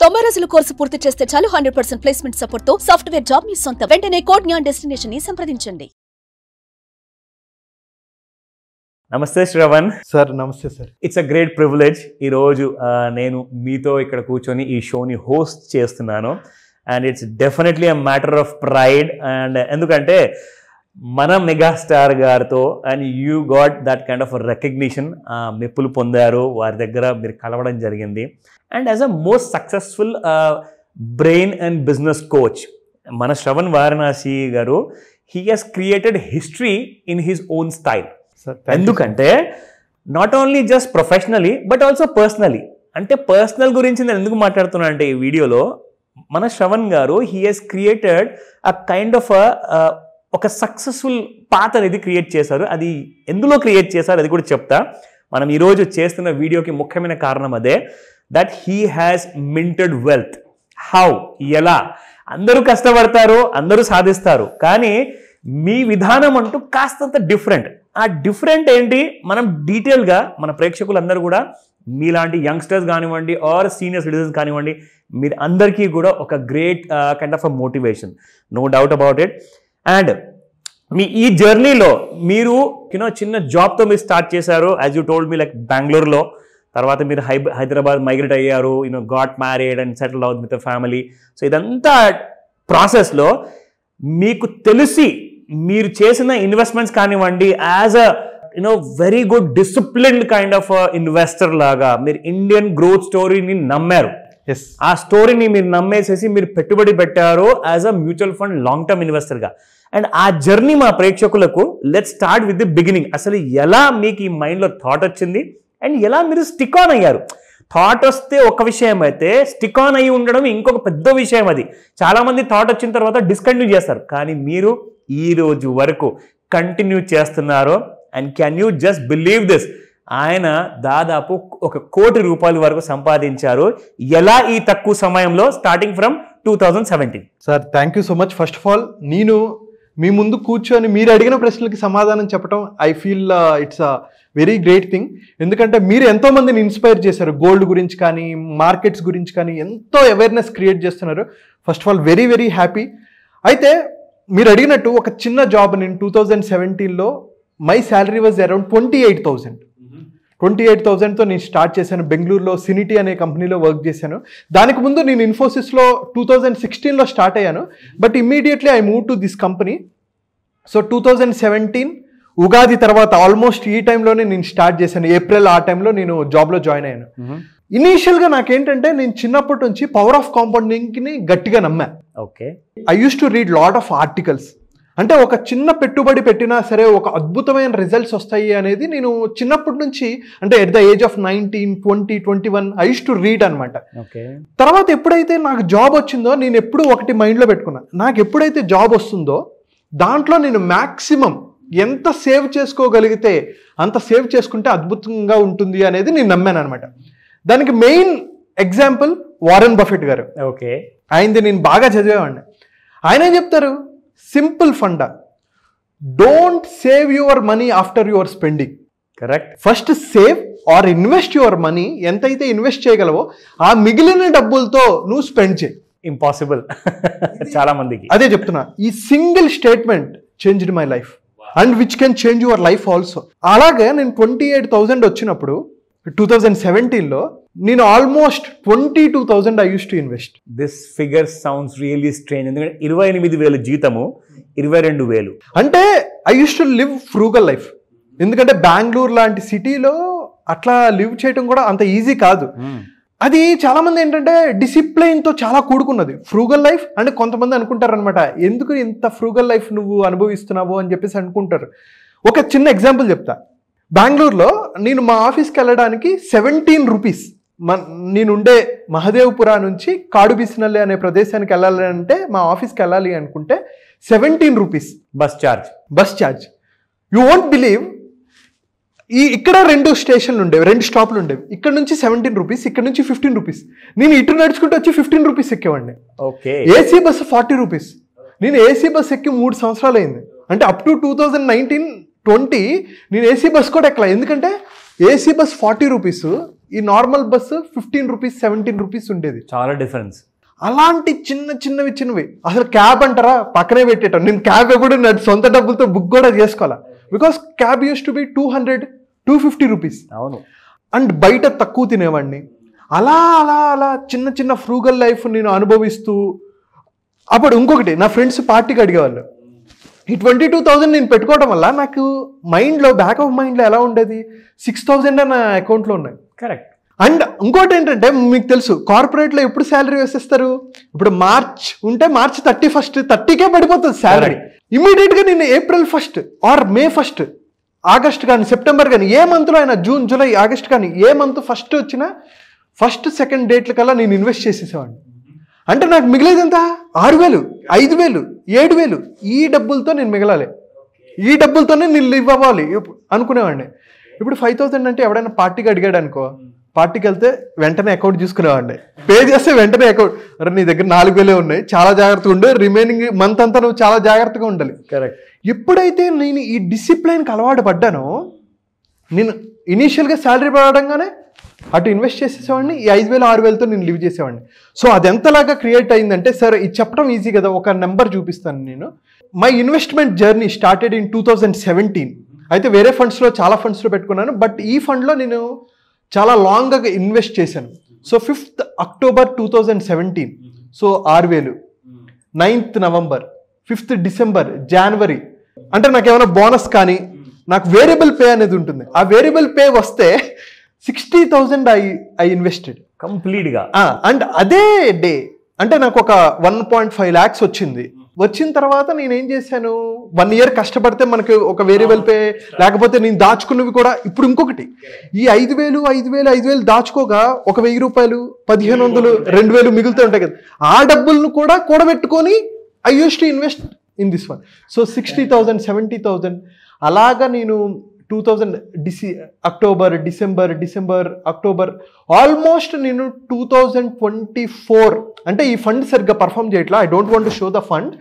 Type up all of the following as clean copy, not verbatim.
90 రోజుల కోర్సు పూర్తి చేస్తే చాలు 100% ప్లేస్మెంట్ సపోర్ట్ తో సాఫ్ట్వేర్ జాబ్ మీ సొంతం. వెంటనే కోడ్ జ్ఞాన్ డెస్టినేషన్ ని సంప్రదించండి. నమస్తే శ్రవణ్ సార్. నమస్తే sir. It's a great privilege. ఈరోజు నేను మీతో ఇక్కడ కూర్చొని ఈ షోని హోస్ట్ చేస్తున్నాను. And it's definitely a matter of pride. And ఎందుకంటే మన మెగాస్టార్ గారితో and you got that kind of recognition, మెప్పులు పొందారు, వారి దగ్గర మీరు కలవడం జరిగింది. And as a most successful brain and business coach మన Shravan Varanasi garu, he has created history in his own style. ఎందుకంటే not only just professionally but also personally. అంటే పర్సనల్ గురించి నేను ఎందుకు మాట్లాడుతున్నా అంటే ఈ వీడియోలో మన శ్రవణ్ గారు he has created a kind of ఒక సక్సెస్ఫుల్ పాత్ అనేది క్రియేట్ చేశారు. అది ఎందులో క్రియేట్ చేశారు అది కూడా చెప్తా. మనం ఈరోజు చేస్తున్న వీడియోకి ముఖ్యమైన కారణం అదే, that he has minted wealth. How, ఎలా? అందరూ కష్టపడతారు, అందరూ సాధిస్తారు, కానీ మీ విధానం అంటూ కాస్తంత డిఫరెంట్. ఆ డిఫరెంట్ ఏంటి మనం డీటెయిల్గా మన ప్రేక్షకులందరూ కూడా మీలాంటి యంగ్స్టర్స్ కానివ్వండి ఆర్ సీనియర్ సిటిజన్స్ కానివ్వండి, మీరు అందరికీ కూడా ఒక great kind of a motivation, no doubt about it. And మీ ఈ జర్నీలో మీరు చిన్న జాబ్తో మీరు స్టార్ట్ చేశారు, as you told me, like బెంగళూరులో. తర్వాత మీరు హైదరాబాద్ మైగ్రేట్ అయ్యారు, got married and settle out with the family. So ఇదంతా ప్రాసెస్లో మీకు తెలిసి మీరు చేసిన ఇన్వెస్ట్మెంట్స్ కానివ్వండి, as a very good disciplined kind of investor లాగా మీరు ఇండియన్ గ్రోత్ స్టోరీని నమ్మారు. ఆ స్టోరీని మీరు నమ్మేసేసి మీరు పెట్టుబడి పెట్టారు as a mutual fund long term ఇన్వెస్టర్గా. అండ్ ఆ జర్నీ మా ప్రేక్షకులకు let's start with the beginning. అసలు ఎలా మీకు ఈ మైండ్లో థాట్ వచ్చింది అండ్ ఎలా మీరు స్టిక్ ఆన్ అయ్యారు? థాట్ వస్తే ఒక విషయం అయితే, స్టిక్ ఆన్ అయ్యి ఉండడం ఇంకొక పెద్ద విషయం. అది చాలామంది థాట్ వచ్చిన తర్వాత డిస్కంటిన్యూ చేస్తారు, కానీ మీరు ఈ రోజు వరకు కంటిన్యూ చేస్తున్నారు. And can you just believe this, ఆయన దాదాపు ₹1 కోటి వరకు సంపాదించారు. ఎలా ఈ తక్కువ సమయంలో, starting from 2017? Sir, thank you so much. First of all, నేను మీ ముందు కూర్చొని మీరు అడిగిన ప్రశ్నలకి సమాధానం చెప్పడం, I feel it's a very great thing. ఎందుకంటే మీరు ఎంతో మందిని ఇన్స్పైర్ చేశారు. గోల్డ్ గురించి కానీ, మార్కెట్స్ గురించి కానీ ఎంతో అవేర్నెస్ క్రియేట్ చేస్తున్నారు. First of all very very happy. అయితే మీరు అడిగినట్టు ఒక చిన్న జాబ్ నేను 2017లో మై శాలరీ వాజ్ అరౌండ్ 28,000. 28,000తో నేను స్టార్ట్ చేశాను. బెంగళూరులో సినిటీ అనే కంపెనీలో వర్క్ చేశాను. దానికి ముందు నేను ఇన్ఫోసిస్లో 2016లో స్టార్ట్ అయ్యాను. But immediately I move to this company. So 2017 Ugadi తర్వాత ఆల్మోస్ట్ ఈ టైంలోనే నేను స్టార్ట్ చేశాను. ఏప్రిల్ ఆ టైంలో నేను జాబ్లో జాయిన్ అయ్యాను. ఇనీషియల్గా నాకేంటంటే, నేను చిన్నప్పటి నుంచి పవర్ ఆఫ్ కాంపౌండింగ్ని గట్టిగా నమ్మా. Okay. I use to read lot of articles. అంటే ఒక చిన్న పెట్టుబడి పెట్టినా సరే ఒక అద్భుతమైన రిజల్ట్స్ వస్తాయి అనేది నేను చిన్నప్పటి నుంచి, అంటే at the age of 19, 20, 21 I use to read అనమాట. తర్వాత ఎప్పుడైతే నాకు జాబ్ వచ్చిందో, నేను ఎప్పుడు ఒకటి మైండ్లో పెట్టుకున్నా, నాకు ఎప్పుడైతే జాబ్ వస్తుందో దాంట్లో నేను మ్యాక్సిమం ఎంత సేవ్ చేసుకోగలిగితే అంత సేవ్ చేసుకుంటే అద్భుతంగా ఉంటుంది అనేది నేను నమ్మాను అనమాట. దానికి మెయిన్ ఎగ్జాంపుల్ వారెన్ బఫెట్ గారు. ఓకే. ఆయనది నేను బాగా చదివేవాడిని. ఆయన ఏం చెప్తారు, simple funda, don't save your money after your spending. Correct. First save or invest your money. ఎంతైతే ఇన్వెస్ట్ చేయగలవో ఆ మిగిలిన డబ్బులతో నువ్వు స్పెండ్ చేయి. ఇంపాసిబుల్ చాలా మందికి. అదే చెప్తున్నా. ఈ single statement changed my life and which can change your life also. అలాగే నేను 28,000 వచ్చినప్పుడు 2017లో నేను almost 22,000 I use to invest. This figure sounds really strange. ఎందుకంటే 28,000 జీతము, 22,000 అంటే I use to live frugal life. ఎందుకంటే బెంగళూరు లాంటి సిటీలో అట్లా లివ్ చేయడం కూడా అంత ఈజీ కాదు. అది చాలా మంది ఏంటంటే డిసిప్లైన్తో చాలా కూడుకున్నది ఫ్రూగల్ లైఫ్. అంటే కొంతమంది అనుకుంటారు అనమాట, ఎందుకు ఇంత ఫ్రూగల్ లైఫ్ నువ్వు అనుభవిస్తున్నావు అని చెప్పేసి అనుకుంటారు. ఒక చిన్న ఎగ్జాంపుల్ చెప్తా. బెంగళూరులో నేను మా ఆఫీస్కి వెళ్ళడానికి 17 రూపీస్. నేనుండే మహదేవ్పురా నుంచి కాడుబిసినల్లి అనే ప్రదేశానికి వెళ్ళాలి అంటే, మా ఆఫీస్కి వెళ్ళాలి అనుకుంటే 17 rupees bus charge. You won't believe, ఇక్కడ 2 స్టేషన్లు ఉండేవి, 2 స్టాప్లు ఉండేవి. ఇక్కడ నుంచి 17 రూపీస్, ఇక్కడ నుంచి 15 రూపీస్. నేను ఇటు నడుచుకుంటూ వచ్చి 15 రూపీస్ ఎక్కేవాడిని. ఓకే. AC bus 40 rupees. నేను ఏసీ బస్ ఎక్కి 3 సంవత్సరాలు అయింది. అంటే అప్ టు 2019-20 నేను ఏసీ బస్ కూడా ఎక్కలా. ఎందుకంటే ఏసీ బస్ 40 రూపీస్, ఈ నార్మల్ బస్సు 15 రూపీస్ 17 రూపీస్ ఉండేది. చాలా డిఫరెన్స్. అలాంటి చిన్నవి అసలు క్యాబ్ అంటారా పక్కనే పెట్టేటాం. నేను క్యాబ్ ఎప్పుడు నా సొంత డబ్బులతో బుక్ కూడా చేసుకోవాలా. Because cab use to be 200-250 rupees. అవును. అండ్ బయట తక్కువ తినేవాడిని. అలా చిన్న ఫ్రూగల్ లైఫ్ నేను అనుభవిస్తూ, అప్పుడు ఇంకొకటి నా ఫ్రెండ్స్ పార్టీకి అడిగేవాళ్ళు. ఈ 22,000 నేను పెట్టుకోవడం వల్ల నాకు మైండ్లో బ్యాక్ ఆఫ్ మైండ్లో ఎలా ఉండేది, 6,000 నా అకౌంట్లో ఉన్నాయి. కరెక్ట్. అండ్ ఇంకోటి ఏంటంటే మీకు తెలుసు కార్పొరేట్లో ఎప్పుడు శాలరీ వేసేస్తారు, ఇప్పుడు మార్చ్ ఉంటే మార్చ్ 30కే పడిపోతుంది శాలరీ. ఇమీడియట్గా నేను April 1st or May 1st, August కానీ సెప్టెంబర్ కానీ ఏ మంత్లో అయినా, జూన్ జూలై ఆగస్ట్ కానీ ఏ మంత్ ఫస్ట్ వచ్చినా 1st 2nd డేట్ల కల్లా నేను ఇన్వెస్ట్ చేసేసేవాడిని. అంటే నాకు మిగిలేదు ఎంత, 6,000, 5,000, 7,000. ఈ డబ్బులతో నేను మిగలాలి, ఈ డబ్బులతోనే నేను లివ్ అవ్వాలి అనుకునేవాడిని. ఇప్పుడు 5,000 అంటే ఎవడైనా పార్టీకి అడిగాడు అనుకో, పార్టీకి వెళ్తే వెంటనే అకౌంట్ చూసుకునేవాడిని, పే చేస్తే వెంటనే అకౌంట్, అరే నీ దగ్గర 4,000 ఉన్నాయి, చాలా జాగ్రత్తగా ఉండు, రిమైనింగ్ మంత్ అంతా నువ్వు చాలా జాగ్రత్తగా ఉండాలి. కరెక్ట్. ఎప్పుడైతే నేను ఈ డిసిప్లైన్కి అలవాటు పడ్డానో, నేను ఇనీషియల్గా శాలరీ పడడంగానే అటు ఇన్వెస్ట్ చేసేసేవాడిని, ఈ 5,000 6,000తో నేను లివ్ చేసేవాడిని. సో అది ఎంతలాగా క్రియేట్ అయిందంటే, సరే ఇది చెప్పడం ఈజీ కదా, ఒక నెంబర్ చూపిస్తాను నేను. My investment journey started in 2017. అయితే వేరే ఫండ్స్లో చాలా ఫండ్స్లో పెట్టుకున్నాను, బట్ ఈ ఫండ్లో నేను చాలా లాంగ్గా ఇన్వెస్ట్ చేశాను. So 5th October 2017, so 6,000, 9th November, 5th December, January. అంటే నాకు ఏమైనా బోనస్ కానీ నాకు వేరియబుల్ పే అనేది ఉంటుంది, ఆ వేరియబుల్ పే వస్తే 60,000 ఐ ఇన్వెస్టెడ్ కంప్లీట్గా. అండ్ అదే డే అంటే నాకు ఒక 1.5 lakhs వచ్చింది. వచ్చిన తర్వాత నేను ఏం చేశాను, 1 year కష్టపడితే మనకి ఒక వేరియబుల్ పే, లేకపోతే నేను దాచుకున్నవి కూడా. ఇప్పుడు ఇంకొకటి, ఈ 5,000 దాచుకోగా ఒక 1,000 రూపాయలు, 1,500, 2,000 మిగులుతూ ఉంటాయి కదా, ఆ డబ్బులను కూడా కూడబెట్టుకొని I use to invest in this one. So 60,000, 70,000 అలాగా నేను 2000 అక్టోబర్, డిసెంబర్, అక్టోబర్, ఆల్మోస్ట్ నేను 2024 అంటే ఈ ఫండ్ సరిగ్గా పర్ఫామ్ చేయట్లా. I don't want to show the fund,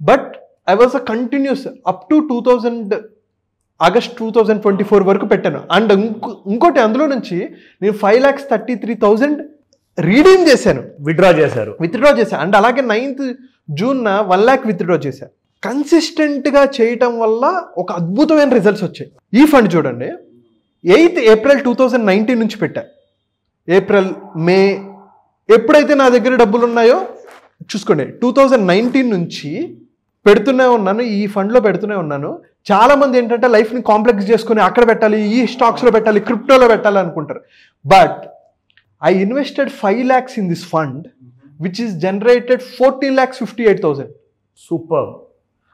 but I was a continuous up to August 2024 వరకు పెట్టాను. అండ్ ఇంకోటి అందులో నుంచి నేను 5,33,000 రీడీమ్ చేశాను, విత్డ్రా చేశాను. అండ్ అలాగే 9th June 1 lakh విత్డ్రా చేశాను. కన్సిస్టెంట్గా చేయటం వల్ల ఒక అద్భుతమైన రిజల్ట్స్ వచ్చాయి. ఈ ఫండ్ చూడండి, 8th April 2019 నుంచి పెట్టా. ఏప్రిల్, మే, ఎప్పుడైతే నా దగ్గర డబ్బులు ఉన్నాయో చూసుకోండి, 2019 నుంచి పెడుతూనే ఉన్నాను, ఈ ఫండ్లో పెడుతూనే ఉన్నాను. చాలామంది ఏంటంటే లైఫ్ని కాంప్లెక్స్ చేసుకుని అక్కడ పెట్టాలి, ఈ స్టాక్స్లో పెట్టాలి, క్రిప్టోలో పెట్టాలి అనుకుంటారు. But I invested 5 lakhs in this fund which is generated 14,58,000. Super.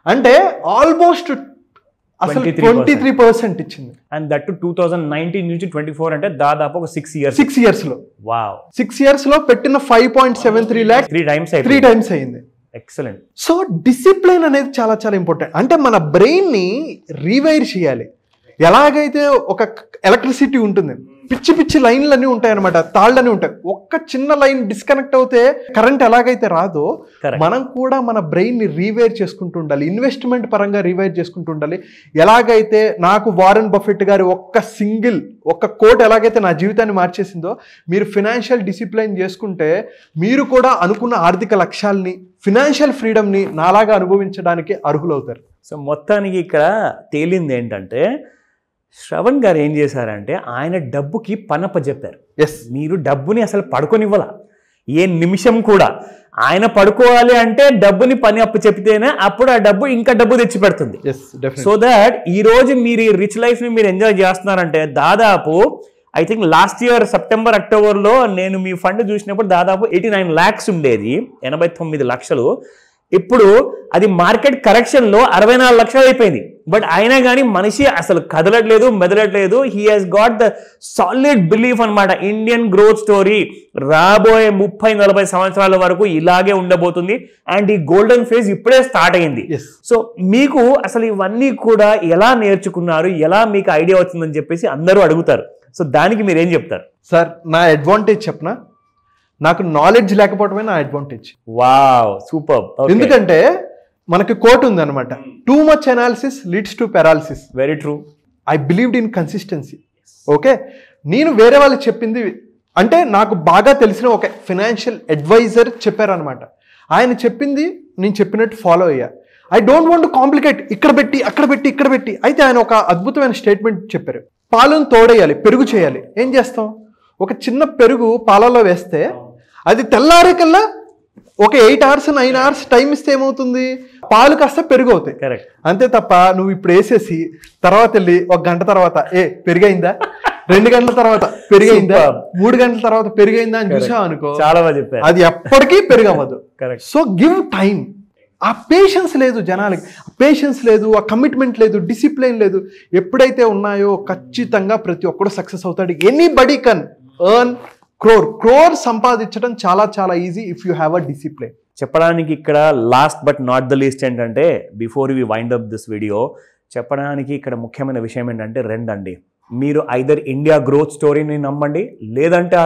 అంటే ఆల్మోస్ట్ అసలు 23% ఇచ్చింది. అండ్ దట్ 2019 నుంచి 24 అంటే దాదాపు ఒక 6 years లో. వావ్. 6 years లో పెట్టిన 5.73 lakhs 3 times అయింది. ఎక్సలెంట్. సో డిసిప్లైన్ అనేది చాలా చాలా ఇంపార్టెంట్. అంటే మన బ్రెయిన్ ని రీవైర్ చేయాలి. ఎలాగైతే ఒక ఎలక్ట్రిసిటీ ఉంటుంది, పిచ్చి లైన్లన్నీ ఉంటాయి అనమాట, తాళ్ళన్నీ ఉంటాయి. ఒక్క చిన్న లైన్ డిస్కనెక్ట్ అవుతే కరెంట్ ఎలాగైతే రాదో, మనం కూడా మన బ్రెయిన్ ని రీవైర్ చేసుకుంటూ ఉండాలి, ఇన్వెస్ట్మెంట్ పరంగా రీవైర్ చేసుకుంటూ ఉండాలి. ఎలాగైతే నాకు వారెన్ బఫెట్ గారి ఒక్క కోట్ ఎలాగైతే నా జీవితాన్ని మార్చేసిందో, మీరు ఫినాన్షియల్ డిసిప్లైన్ చేసుకుంటే మీరు కూడా అనుకున్న ఆర్థిక లక్ష్యాల్ని, ఫినాన్షియల్ ఫ్రీడమ్ని నాలాగా అనుభవించడానికి అర్హులవుతారు. సో మొత్తానికి ఇక్కడ తేలింది ఏంటంటే, శ్రవణ్ గారు ఏం చేశారంటే ఆయన డబ్బుకి పనప్ప చెప్పారు. మీరు డబ్బుని అసలు పడుకోనివ్వాల, ఏ నిమిషం కూడా. ఆయన పడుకోవాలి అంటే డబ్బుని పని అప్పు చెప్తేనే అప్పుడు ఆ డబ్బు ఇంకా డబ్బు తెచ్చి పెడుతుంది. సో దాట్ ఈ రోజు మీరు ఈ రిచ్ లైఫ్ ని మీరు ఎంజాయ్ చేస్తున్నారంటే, దాదాపు I think last year September అక్టోబర్లో నేను మీ ఫండ్ చూసినప్పుడు దాదాపు 89 lakhs ఉండేది, 89 లక్షలు. ఇప్పుడు అది మార్కెట్ కరెక్షన్లో 64 లక్షలు అయిపోయింది. బట్ అయినా కానీ మనిషి అసలు కదలట్లేదు, మెదలట్లేదు. He has got the solid belief అనమాట. ఇండియన్ గ్రోత్ స్టోరీ రాబోయే 30-40 సంవత్సరాల వరకు ఇలాగే ఉండబోతుంది. అండ్ ఈ గోల్డెన్ ఫేజ్ ఇప్పుడే స్టార్ట్ అయింది. సో మీకు అసలు ఇవన్నీ కూడా ఎలా నేర్చుకున్నారు, ఎలా మీకు ఐడియా వచ్చిందని చెప్పేసి అందరూ అడుగుతారు. సో దానికి మీరు ఏం చెప్తారు? సార్, నా అడ్వాంటేజ్ చెప్పనా, నాకు నాలెడ్జ్ లేకపోవడమే నా అడ్వాంటేజ్. Wow, super. ఎందుకంటే మనకి కోట్ ఉంది అనమాట, too much analysis leads to paralysis. Very true. I believed in consistency. Okay, నేను వేరే వాళ్ళు చెప్పింది అంటే నాకు బాగా తెలిసిన ఒక ఫైనాన్షియల్ అడ్వైజర్ చెప్పారనమాట. ఆయన చెప్పింది నేను చెప్పినట్టు ఫాలో అయ్యా. ఐ డోంట్ వాంట్ కాంప్లికేట్, ఇక్కడ పెట్టి అక్కడ పెట్టి ఇక్కడ పెట్టి. అయితే ఆయన ఒక అద్భుతమైన స్టేట్మెంట్ చెప్పారు. పాలను తోడేయాలి, పెరుగు చేయాలి. ఏం చేస్తాం? ఒక చిన్న పెరుగు పాలలో వేస్తే అది తెల్లారేకల్లా ఒక 8 hours 9 hours టైం ఇస్తే ఏమవుతుంది? పాలు కాస్త పెరుగు అవుతాయి. అంతే తప్ప నువ్వు ఇప్పుడు వేసేసి తర్వాత వెళ్ళి 1 గంట తర్వాత పెరుగైందా, 2 గంటల తర్వాత పెరుగైందా, 3 గంటల తర్వాత పెరుగైందా అని చూసావు అనుకో, చాలా బాగా చెప్పారు, అది ఎప్పటికీ పెరుగవ్వదు. So give time. ఆ పేషెన్స్ లేదు జనాలకి, పేషెన్స్ లేదు, ఆ కమిట్మెంట్ లేదు, డిసిప్లిన్ లేదు. ఎప్పుడైతే ఉన్నాయో ఖచ్చితంగా ప్రతి ఒక్కడు సక్సెస్ అవుతాడు. ఎనీబడీ కెన్ ఎర్న్ క్రోర్ సంపాదించడం చాలా చాలా easy if you have a discipline. చెప్పడానికి ఇక్కడ last but not the least ఏంటంటే, before we wind up this video, చెప్పడానికి ఇక్కడ ముఖ్యమైన విషయం ఏంటంటే 2 అండి. మీరు ఐదర్ ఇండియా గ్రోత్ స్టోరీని నమ్మండి, లేదంటే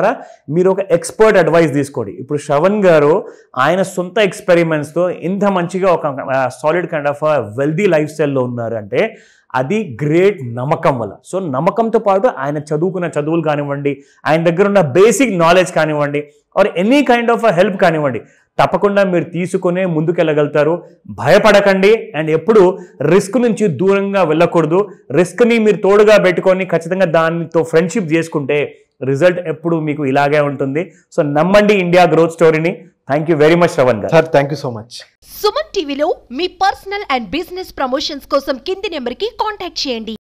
మీరు ఒక ఎక్స్పర్ట్ అడ్వైస్ తీసుకోండి. ఇప్పుడు శ్రవణ్ గారు ఆయన సొంత ఎక్స్పెరిమెంట్స్తో ఇంత మంచిగా ఒక solid kind of wealthy life స్టైల్లో ఉన్నారు అంటే అది గ్రేట్ నమ్మకం వల్ల. సో నమ్మకంతో పాటు ఆయన చదువుకున్న చదువులు కానివ్వండి, ఆయన దగ్గర ఉన్న బేసిక్ నాలెడ్జ్ కానివ్వండి, or any kind of help కానివ్వండి, తప్పకుండా మీరు తీసుకునే ముందుకెళ్ళగలుగుతారు. భయపడకండి. అండ్ ఎప్పుడు రిస్క్ నుంచి దూరంగా వెళ్ళకూడదు. రిస్క్ని మీరు తోడుగా పెట్టుకొని ఖచ్చితంగా దానితో ఫ్రెండ్షిప్ చేసుకుంటే రిజల్ట్ ఎప్పుడు మీకు ఇలాగే ఉంటుంది. సో నమ్మండి ఇండియా గ్రోత్ స్టోరీని. Thank you very much Shravan garu. Sir thank you so much. Suman టీవీలో మీ పర్సనల్ అండ్ బిజినెస్ ప్రమోషన్స్ కోసం కింది నెంబర్కి కాంటాక్ట్ చేయండి.